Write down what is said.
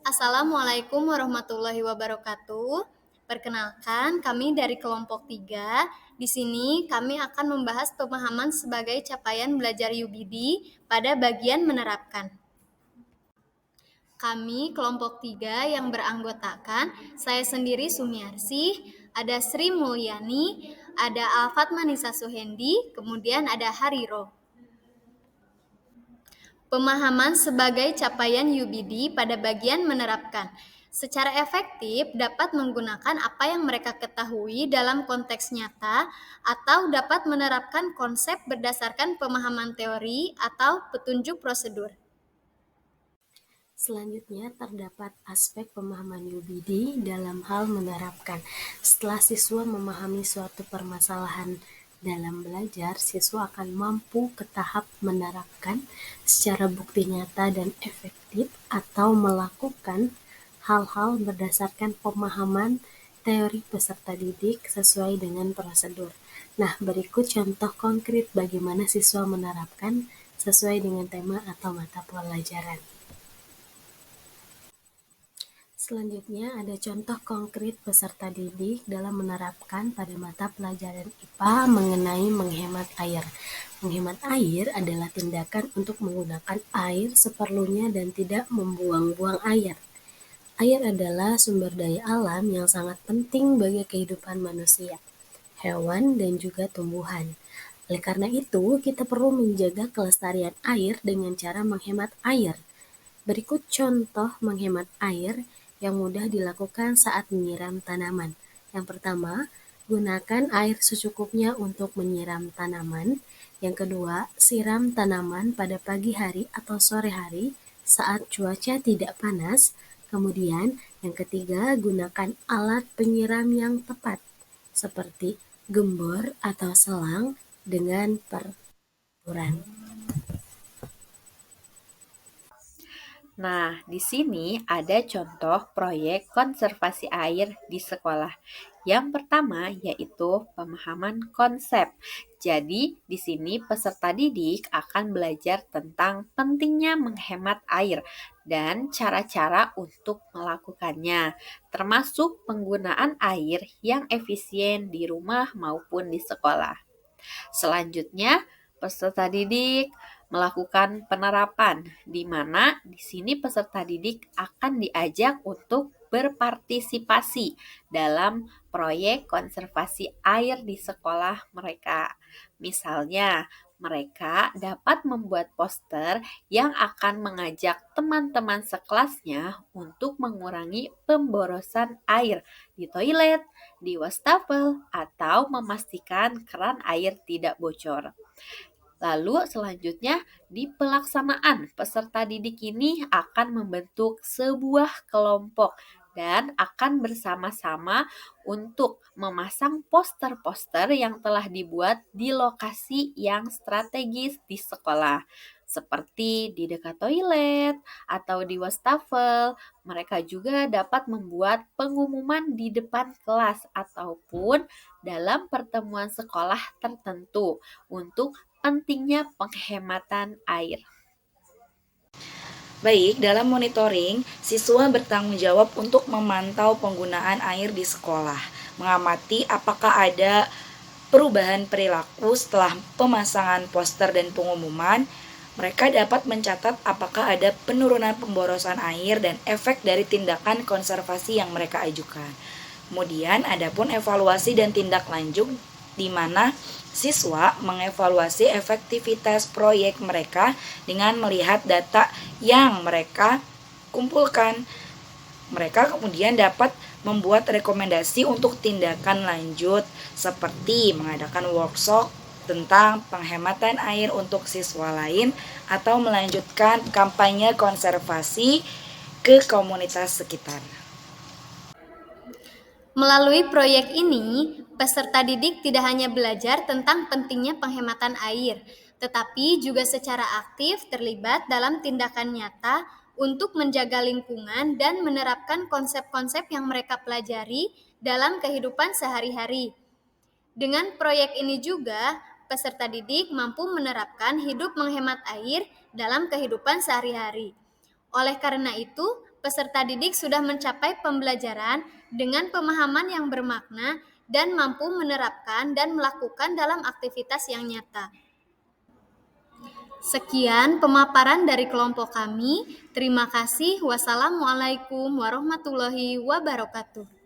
Assalamualaikum warahmatullahi wabarakatuh. Perkenalkan, kami dari kelompok 3. Di sini kami akan membahas pemahaman sebagai capaian belajar UBD pada bagian menerapkan. Kami kelompok 3 yang beranggotakan saya sendiri Sumiarsi, ada Sri Mulyani, ada Alfatma Nisa Suhendi, kemudian ada Hariro. Pemahaman sebagai capaian UBD pada bagian menerapkan. Secara efektif dapat menggunakan apa yang mereka ketahui dalam konteks nyata atau dapat menerapkan konsep berdasarkan pemahaman teori atau petunjuk prosedur. Selanjutnya terdapat aspek pemahaman UBD dalam hal menerapkan. Setelah siswa memahami suatu permasalahan dalam belajar, siswa akan mampu ke tahap menerapkan secara bukti nyata dan efektif atau melakukan hal-hal berdasarkan pemahaman teori peserta didik sesuai dengan prosedur. Nah, berikut contoh konkret bagaimana siswa menerapkan sesuai dengan tema atau mata pelajaran. Selanjutnya ada contoh konkret peserta didik dalam menerapkan pada mata pelajaran IPA mengenai menghemat air. Menghemat air adalah tindakan untuk menggunakan air seperlunya dan tidak membuang-buang air. Air adalah sumber daya alam yang sangat penting bagi kehidupan manusia, hewan, dan juga tumbuhan. Oleh karena itu, kita perlu menjaga kelestarian air dengan cara menghemat air. Berikut contoh menghemat air yang mudah dilakukan saat menyiram tanaman. Yang pertama, gunakan air secukupnya untuk menyiram tanaman. Yang kedua, siram tanaman pada pagi hari atau sore hari saat cuaca tidak panas. Kemudian, yang ketiga, gunakan alat penyiram yang tepat, seperti gembor atau selang dengan peraturan. Nah, di sini ada contoh proyek konservasi air di sekolah. Yang pertama yaitu pemahaman konsep. Jadi, di sini peserta didik akan belajar tentang pentingnya menghemat air dan cara-cara untuk melakukannya, termasuk penggunaan air yang efisien di rumah maupun di sekolah. Selanjutnya, peserta didik melakukan penerapan, di mana di sini peserta didik akan diajak untuk berpartisipasi dalam proyek konservasi air di sekolah mereka. Misalnya, mereka dapat membuat poster yang akan mengajak teman-teman sekelasnya untuk mengurangi pemborosan air di toilet, di wastafel, atau memastikan keran air tidak bocor. Lalu selanjutnya di pelaksanaan peserta didik ini akan membentuk sebuah kelompok dan akan bersama-sama untuk memasang poster-poster yang telah dibuat di lokasi yang strategis di sekolah, seperti di dekat toilet atau di wastafel. Mereka juga dapat membuat pengumuman di depan kelas ataupun dalam pertemuan sekolah tertentu untuk pentingnya penghematan air. Baik, dalam monitoring, siswa bertanggung jawab untuk memantau penggunaan air di sekolah, mengamati apakah ada perubahan perilaku setelah pemasangan poster dan pengumuman. Mereka dapat mencatat apakah ada penurunan pemborosan air dan efek dari tindakan konservasi yang mereka ajukan. Kemudian ada pun evaluasi dan tindak lanjut di mana siswa mengevaluasi efektivitas proyek mereka dengan melihat data yang mereka kumpulkan. Mereka kemudian dapat membuat rekomendasi untuk tindakan lanjut seperti mengadakan workshop tentang penghematan air untuk siswa lain atau melanjutkan kampanye konservasi ke komunitas sekitar. Melalui proyek ini, peserta didik tidak hanya belajar tentang pentingnya penghematan air, tetapi juga secara aktif terlibat dalam tindakan nyata untuk menjaga lingkungan dan menerapkan konsep-konsep yang mereka pelajari dalam kehidupan sehari-hari. Dengan proyek ini juga, peserta didik mampu menerapkan hidup menghemat air dalam kehidupan sehari-hari. Oleh karena itu, peserta didik sudah mencapai pembelajaran dengan pemahaman yang bermakna dan mampu menerapkan dan melakukan dalam aktivitas yang nyata. Sekian pemaparan dari kelompok kami. Terima kasih. Wassalamualaikum warahmatullahi wabarakatuh.